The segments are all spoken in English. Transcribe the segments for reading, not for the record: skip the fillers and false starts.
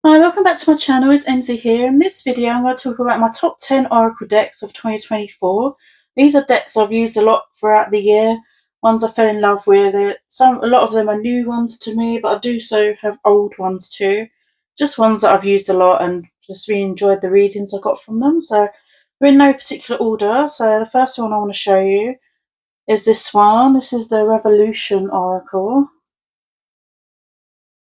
Hi, welcome back to my channel. It's MZ here. In this video, I'm going to talk about my top 10 Oracle decks of 2024. These are decks I've used a lot throughout the year. Ones I fell in love with. A lot of them are new ones to me, but I do so have old ones too. Just ones that I've used a lot and just really enjoyed the readings I got from them. So they're in no particular order. So the first one I want to show you is this one. This is the Revolution Oracle.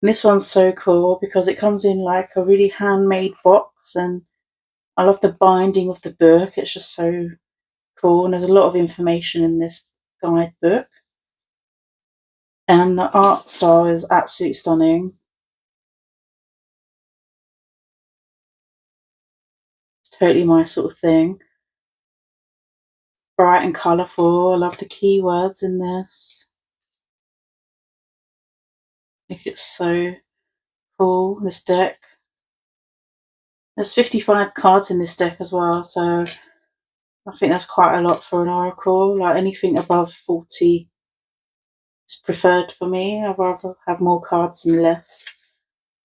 And this one's so cool because it comes in like a really handmade box, and I love the binding of the book. It's just so cool, and there's a lot of information in this guidebook. And the art style is absolutely stunning. It's totally my sort of thing. Bright and colourful. I love the keywords in this. I think it's so cool, this deck. There's 55 cards in this deck as well, so I think that's quite a lot for an oracle. Like anything above 40 is preferred for me. I'd rather have more cards than less,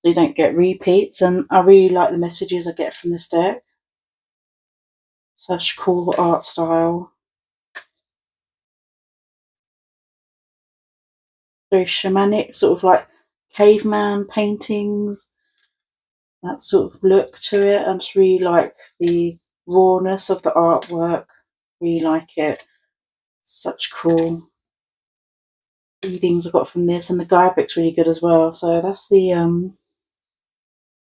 so you don't get repeats. And I really like the messages I get from this deck. Such cool art style. Very shamanic, sort of like caveman paintings. That sort of look to it. I just really like the rawness of the artwork. Really like it. Such cool readings I got from this, and the guidebook's really good as well. So that's the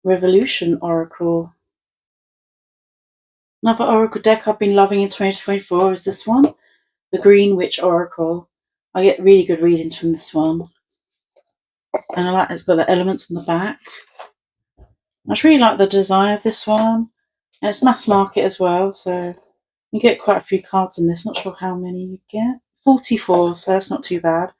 Revolution Oracle. Another Oracle deck I've been loving in 2024 is this one, the Green Witch Oracle. I get really good readings from this one. And I like it's got the elements on the back. I just really like the design of this one. And it's mass market as well, so you get quite a few cards in this. Not sure how many you get. 44, so that's not too bad.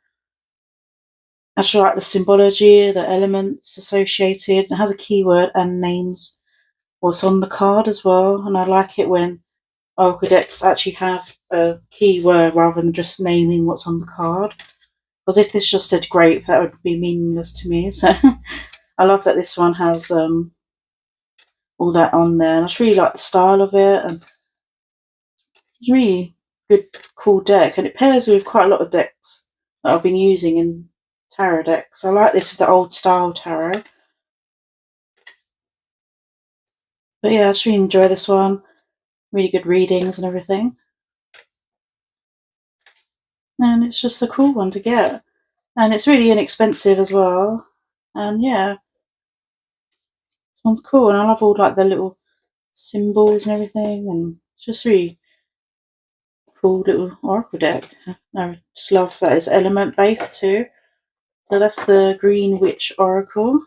I just like the symbology, the elements associated. It has a keyword and names what's on the card as well. And I like it when Oracle decks actually have a keyword rather than just naming what's on the card. Because if this just said grape, that would be meaningless to me. So I love that this one has all that on there. And I just really like the style of it. And it's really good, cool deck. And it pairs with quite a lot of decks that I've been using in tarot decks. I like this with the old style tarot. But yeah, I just really enjoy this one. Really good readings and everything. And it's just a cool one to get. And it's really inexpensive as well. And yeah, this one's cool. And I love all like the little symbols and everything. And it's just really cool little oracle deck. I just love that it's element based too. So that's the Green Witch Oracle.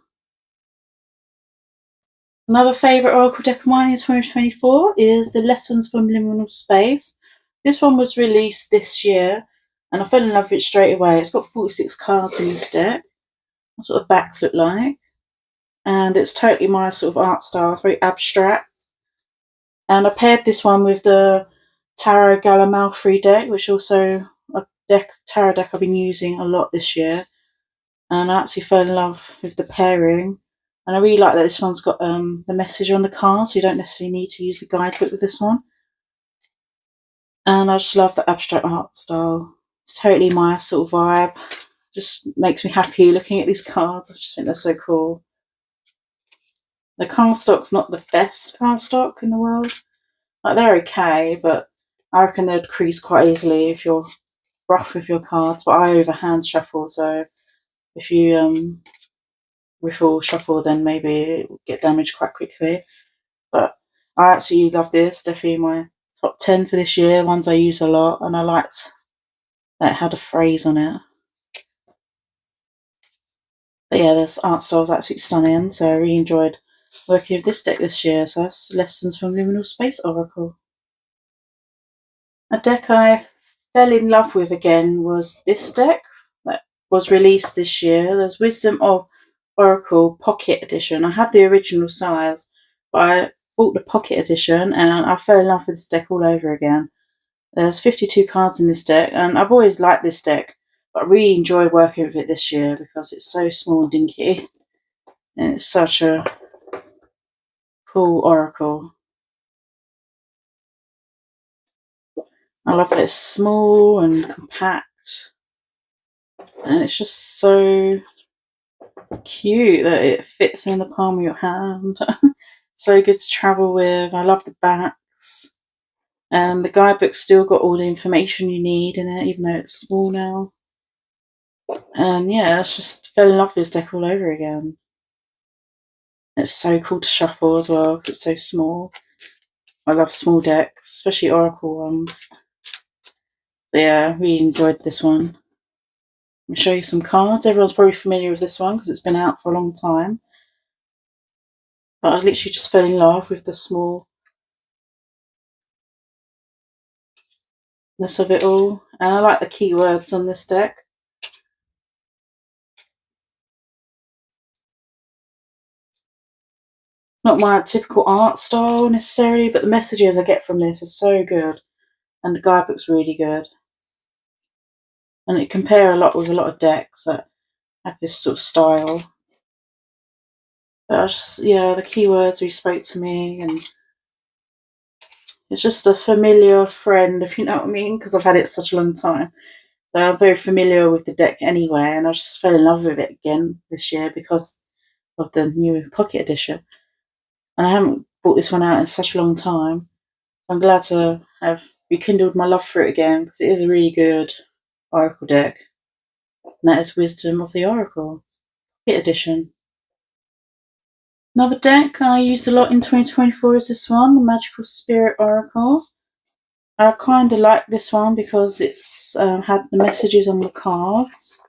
Another favourite oracle deck of mine in 2024 is the Lessons from Liminal Space. This one was released this year, and I fell in love with it straight away. It's got 46 cards in this deck. That's what the backs look like. And it's totally my sort of art style, very abstract. And I paired this one with the Tarot Galamalfrey deck, which also a tarot deck I've been using a lot this year. And I actually fell in love with the pairing. And I really like that this one's got the message on the card, so you don't necessarily need to use the guidebook with this one. And I just love the abstract art style. It's totally my sort of vibe. Just makes me happy looking at these cards. I just think they're so cool. The cardstock's not the best cardstock in the world. Like, they're okay, but I reckon they'd crease quite easily if you're rough with your cards. But I overhand shuffle, so if you riffle shuffle, then maybe it will get damaged quite quickly. But I absolutely love this. Definitely my top 10 for this year. Ones I use a lot, and I liked that it had a phrase on it. But yeah, this art style is absolutely stunning. So I really enjoyed working with this deck this year. So that's Lessons from Liminal Space Oracle. A deck I fell in love with again was this deck that was released this year. There's Wisdom of Oracle Pocket Edition. I have the original size, but I bought the Pocket Edition and I fell in love with this deck all over again. There's 52 cards in this deck, and I've always liked this deck, but I really enjoyed working with it this year because it's so small and dinky, and it's such a cool oracle. I love that it's small and compact, and it's just so cute that it fits in the palm of your hand. So good to travel with. I love the backs, and the guidebook's still got all the information you need in it, even though it's small now. And yeah, it's just fell in love with this deck all over again. It's so cool to shuffle as well because it's so small. I love small decks, especially oracle ones. So yeah, I really enjoyed this one. Let me show you some cards. Everyone's probably familiar with this one because it's been out for a long time. But I literally just fell in love with the smallness of it all. And I like the keywords on this deck. Not my typical art style necessarily, but the messages I get from this are so good. And the guidebook's really good. And it compare a lot with a lot of decks that have this sort of style. But I just, yeah, the keywords really spoke to me, and it's just a familiar friend, if you know what I mean, because I've had it such a long time. So I'm very familiar with the deck anyway, and I just fell in love with it again this year because of the new pocket edition. And I haven't bought this one out in such a long time. I'm glad to have rekindled my love for it again because it is a really good Oracle deck. And that is Wisdom of the Oracle, Pocket Edition. Another deck I used a lot in 2024 is this one, the Magical Spirit Oracle. I kind of like this one because it's had the messages on the cards.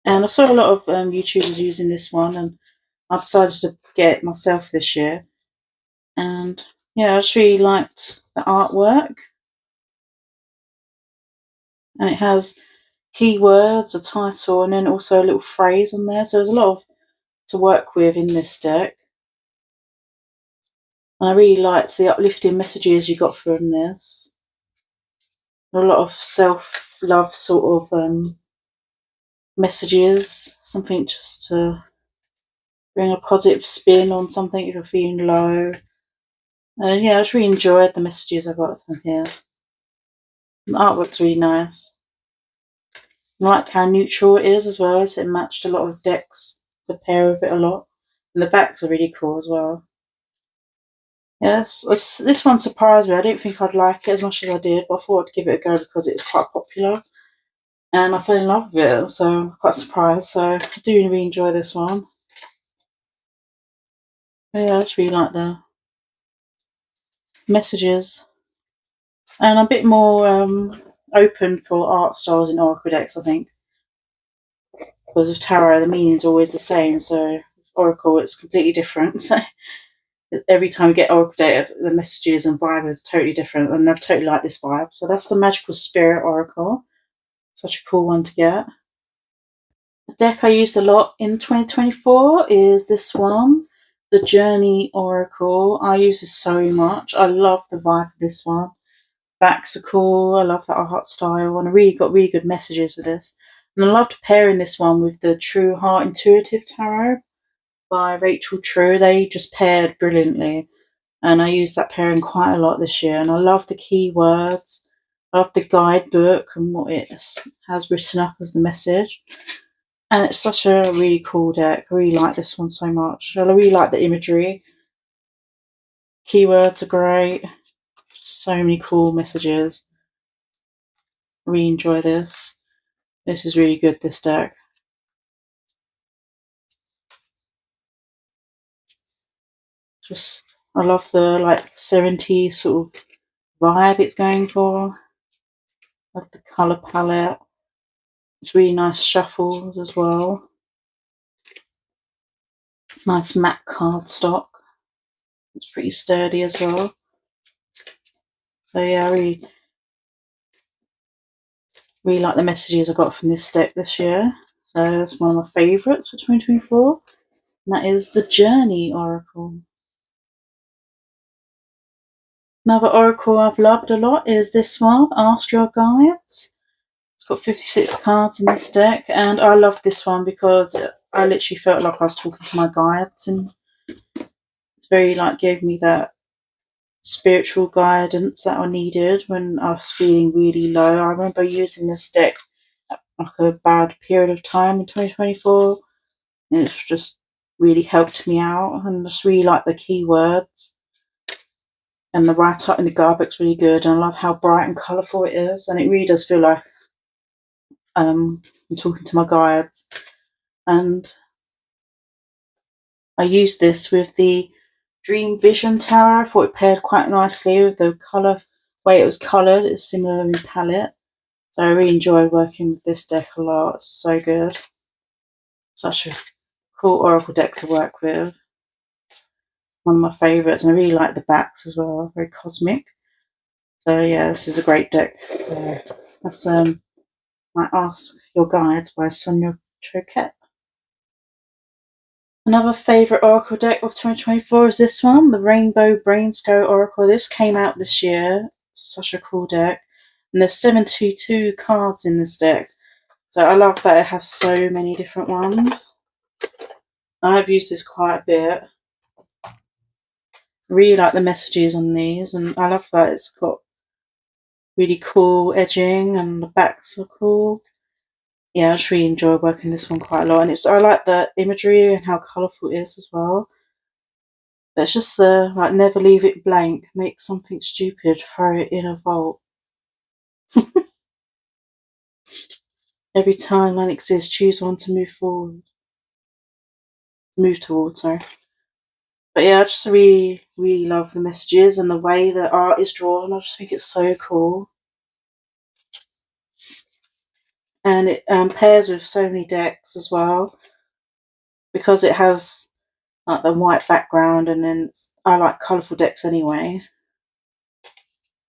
And I saw a lot of YouTubers using this one, and I decided to get it myself this year. And yeah, I just really liked the artwork. And it has keywords, a title, and then also a little phrase on there. So there's a lot to work with in this deck. And I really liked the uplifting messages you got from this. A lot of self-love sort of messages, something just to bring a positive spin on something if you're feeling low. And yeah, I just really enjoyed the messages I got from here. The artwork's really nice. I like how neutral it is as well, so it matched a lot of decks to pair with it a lot. And the backs are really cool as well. Yes, this one surprised me. I didn't think I'd like it as much as I did, but I thought I'd give it a go because it's quite popular. And I fell in love with it, so I'm quite surprised. So I do really enjoy this one. But yeah, I just really like the messages. And a bit more open for art styles in Oracle decks, I think. Because with Tarot, the meaning's always the same, so Oracle, it's completely different. So every time you get Oracle data, the messages and vibe is totally different, and I've totally liked this vibe. So that's the Magical Spirit Oracle. Such a cool one to get. The deck I used a lot in 2024 is this one, the Journey Oracle. I use this so much. I love the vibe of this one. Backs are cool. I love that art style, and I really got really good messages with this. And I loved pairing this one with the True Heart Intuitive Tarot by Rachel True. They just paired brilliantly, and I used that pairing quite a lot this year. And I love the keywords. I love the guidebook and what it has written up as the message. And it's such a really cool deck. I really like this one so much. I really like the imagery. Keywords are great. So many cool messages. I really enjoy this. This is really good, this deck. I love the like 70s sort of vibe it's going for. Love the colour palette. It's really nice shuffles as well. Nice matte cardstock. It's pretty sturdy as well. So yeah, I really like the messages I got from this deck this year. So that's one of my favourites for 2024. And that is the Journey Oracle. Another oracle I've loved a lot is this one, Ask Your Guides. It's got 56 cards in this deck, and I love this one because I literally felt like I was talking to my guides in It's very like gave me that spiritual guidance that I needed when I was feeling really low. I remember using this deck at like a bad period of time in 2024, and it's just really helped me out. And I just really like the keywords, and the write up in the guidebook's really good. And I love how bright and colourful it is, and it really does feel like I'm talking to my guides. And I used this with the Dream Vision Tarot. I thought it paired quite nicely with the colour way it was coloured. It's similar in palette. So I really enjoy working with this deck a lot. It's so good. Such a cool oracle deck to work with. One of my favourites, and I really like the backs as well. Very cosmic. So yeah, this is a great deck. So that's my Ask Your Guides by Sonia Choquette. Another favourite oracle deck of 2024 is this one, the Rainbow Brainsco Oracle. This came out this year. Such a cool deck. And there's 722 cards in this deck. So I love that it has so many different ones. I've used this quite a bit. I really like the messages on these, and I love that it's got really cool edging and the backs are cool. Yeah, I just really enjoy working this one quite a lot, and I like the imagery and how colourful it is as well. But it's just the like never leave it blank, make something stupid, throw it in a vault. Every time none exists, choose one to move towards, sorry. But yeah, I just really, really love the messages and the way the art is drawn. I just think it's so cool. And it pairs with so many decks as well, because it has like the white background, and then I like colourful decks anyway.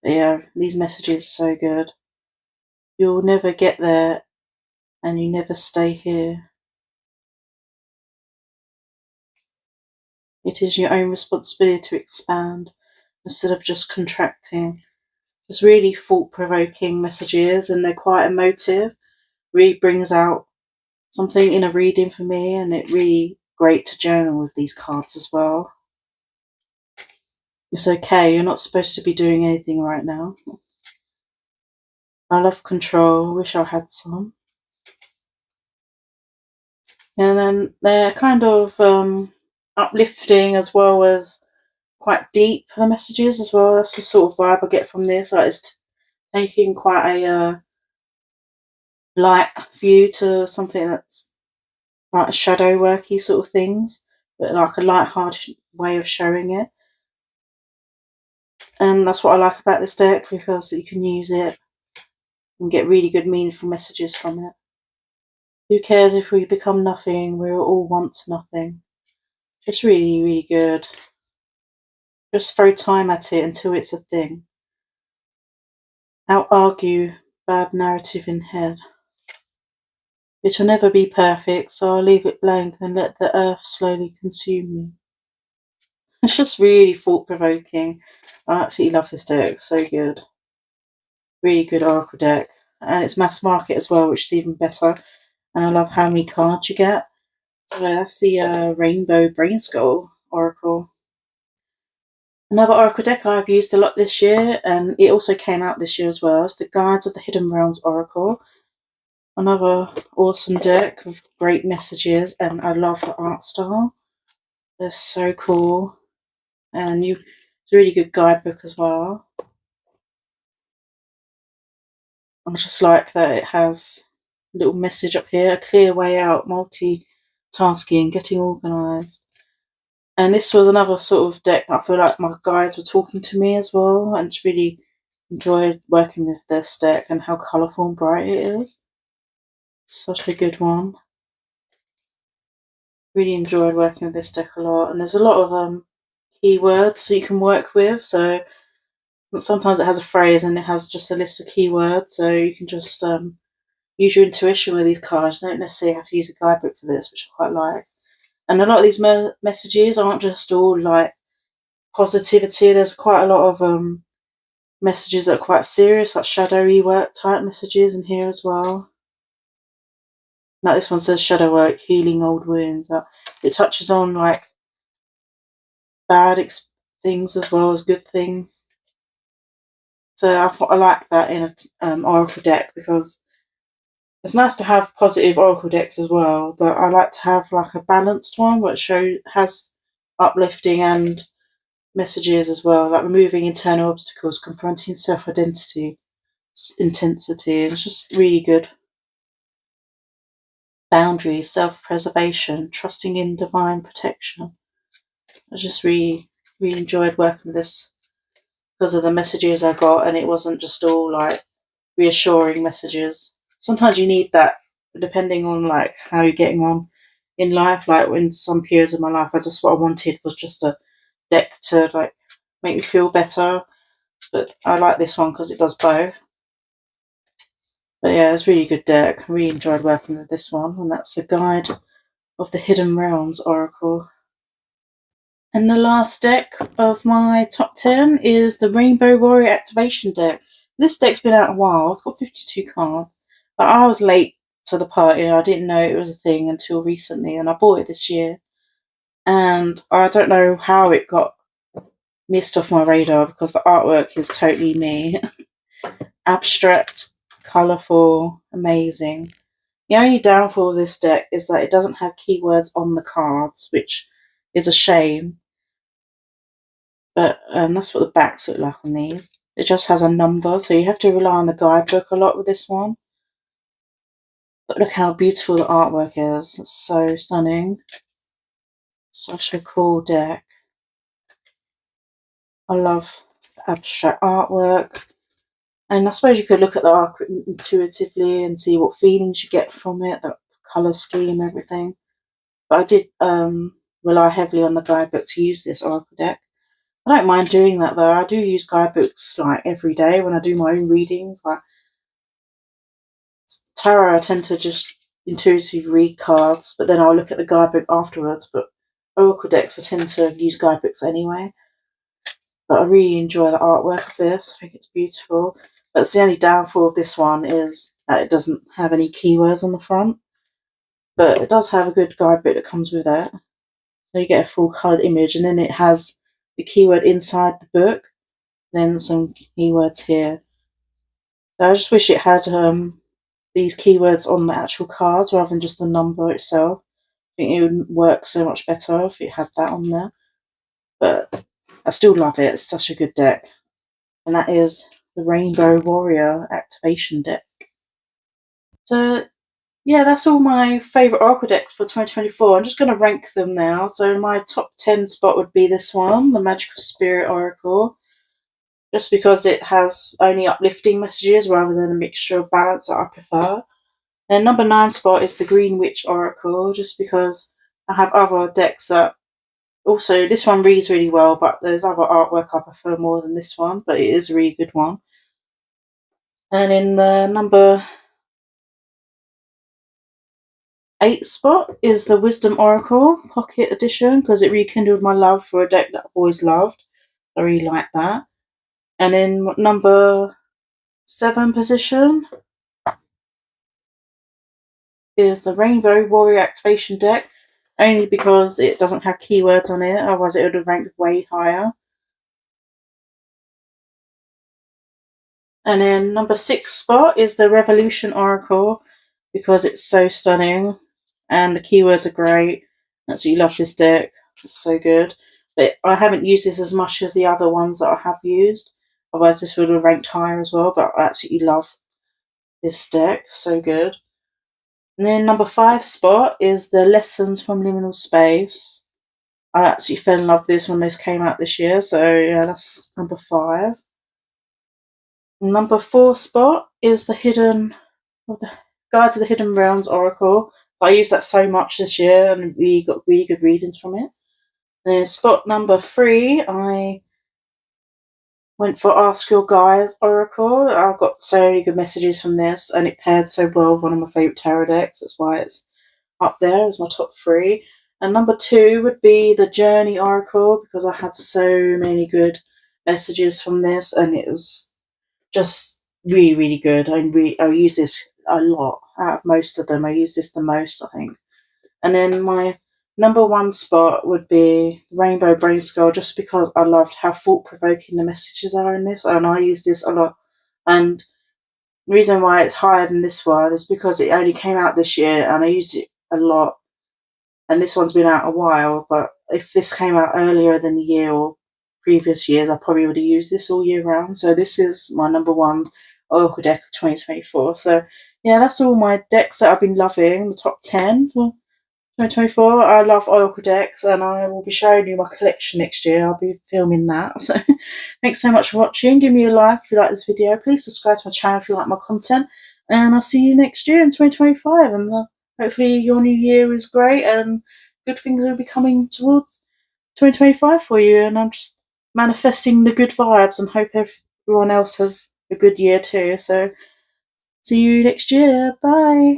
But yeah, these messages are so good. You'll never get there, and you never stay here. It is your own responsibility to expand instead of just contracting. It's really thought-provoking messages, and they're quite emotive. Really brings out something in a reading for me, and it really great to journal with these cards as well. It's okay, you're not supposed to be doing anything right now. I love control, I wish I had some. And then they're kind of uplifting as well as quite deep, the messages as well. That's the sort of vibe I get from this. Like it's taking quite a light view to something that's like shadow worky sort of things, but like a light-hearted way of showing it. And that's what I like about this deck, because you can use it and get really good meaningful messages from it. Who cares if we become nothing? We were all once nothing. Just really, really good. Just throw time at it until it's a thing. Out argue bad narrative in head. It'll never be perfect, so I'll leave it blank and let the earth slowly consume me. It's just really thought-provoking. I absolutely love this deck. So good. Really good oracle deck. And it's mass market as well, which is even better. And I love how many cards you get. So that's the Rainbow Brain Skull Oracle. Another oracle deck I've used a lot this year, and it also came out this year as well, is the Guides of the Hidden Realms Oracle. Another awesome deck with great messages, and I love the art style. They're so cool. And it's a really good guidebook as well. I just like that it has a little message up here, a clear way out, multitasking, getting organised. And this was another sort of deck I feel like my guides were talking to me as well, and just really enjoyed working with this deck and how colourful and bright it is. Such a good one. Really enjoyed working with this deck a lot, and there's a lot of keywords that you can work with. So sometimes it has a phrase and it has just a list of keywords, so you can just use your intuition with these cards. You don't necessarily have to use a guidebook for this, which I quite like. And a lot of these messages aren't just all like positivity. There's quite a lot of messages that are quite serious, like shadowy work type messages in here as well. Like this one says shadow work, healing old wounds. It touches on like bad things as well as good things. So I thought I like that in a oracle deck, because it's nice to have positive oracle decks as well, but I like to have like a balanced one which has uplifting and messages as well, like removing internal obstacles, confronting self-identity, intensity. It's just really good. Boundaries, self-preservation, trusting in divine protection. I just really enjoyed working with this because of the messages I got, and it wasn't just all like reassuring messages. Sometimes you need that, depending on like how you're getting on in life. Like in some periods of my life, what I wanted was just a deck to like make me feel better. But I like this one because it does both. But yeah, it's a really good deck. I really enjoyed working with this one, and that's the Guide of the Hidden Realms Oracle. And the last deck of my top 10 is the Rainbow Warrior Activation deck. This deck's been out a while. It's got 52 cards. But I was late to the party. I didn't know it was a thing until recently, and I bought it this year. And I don't know how it got missed off my radar, because the artwork is totally me. Abstract, colourful, amazing. The only downfall of this deck is that it doesn't have keywords on the cards, which is a shame. But that's what the backs look like on these. It just has a number, so you have to rely on the guidebook a lot with this one. But look how beautiful the artwork is. It's so stunning. Such a cool deck. I love the abstract artwork. And I suppose you could look at the art intuitively and see what feelings you get from it, the colour scheme, everything. But I did rely heavily on the guidebook to use this oracle deck. I don't mind doing that though. I do use guidebooks like every day when I do my own readings. Like tarot, I tend to just intuitively read cards, but then I'll look at the guidebook afterwards. But oracle decks, I tend to use guidebooks anyway. But I really enjoy the artwork of this. I think it's beautiful. But the only downfall of this one is that it doesn't have any keywords on the front. But it does have a good guidebook that comes with it. So you get a full coloured image, and then it has the keyword inside the book, then some keywords here. So I just wish it had these keywords on the actual cards rather than just the number itself. I think it would work so much better if it had that on there. But I still love it. It's such a good deck. And that is the Rainbow Warrior Activation deck. So yeah, that's all my favourite Oracle decks for 2024. I'm just going to rank them now. So my top 10 spot would be this one, the Magical Spirit Oracle, just because it has only uplifting messages rather than a mixture of balance that I prefer. And number 9 spot is the Green Witch Oracle, just because I have other decks that also, this one reads really well, but there's other artwork I prefer more than this one, but it is a really good one. And in the number 8 spot is the Wisdom Oracle Pocket Edition, because it rekindled my love for a deck that I've always loved. I really like that. And in number 7 position is the Rainbow Warrior Activation deck, only because it doesn't have keywords on it, otherwise it would have ranked way higher. And in number 6 spot is the Revolution Oracle, because it's so stunning and the keywords are great. That's why you love this deck. It's so good. But I haven't used this as much as the other ones that I have used. Otherwise this would have ranked higher as well, but I absolutely love this deck. So good. And then number 5 spot is the Lessons from Liminal Space. I absolutely fell in love with this when this came out this year. So yeah, that's number 5. Number 4 spot is the Guide to the Hidden Realms Oracle. I used that so much this year and we got really good readings from it. And then spot number 3, I went for Ask Your Guide Oracle. I got so many good messages from this, and it paired so well with one of my favourite tarot decks. That's why it's up there as my top 3. And number 2 would be the Journey Oracle, because I had so many good messages from this, and it was just really, really good. I use this a lot. Out of most of them, I use this the most, I think. And then my number one spot would be Rainbow Brain Skull, just because I loved how thought-provoking the messages are in this, and I use this a lot. And the reason why it's higher than this one is because it only came out this year, and I used it a lot. And this one's been out a while, but if this came out earlier than the year or previous years, I probably would have used this all year round. So this is my number one Oracle deck of 2024. So yeah, that's all my decks that I've been loving, the top 10 for 2024. I love Oracle decks, and I will be showing you my collection next year. I'll be filming that. So thanks so much for watching. Give me a like if you like this video. Please subscribe to my channel if you like my content. And I'll see you next year in 2025. And hopefully your new year is great and good things will be coming towards 2025 for you. And I'm just manifesting the good vibes and hope everyone else has a good year too. So see you next year. Bye.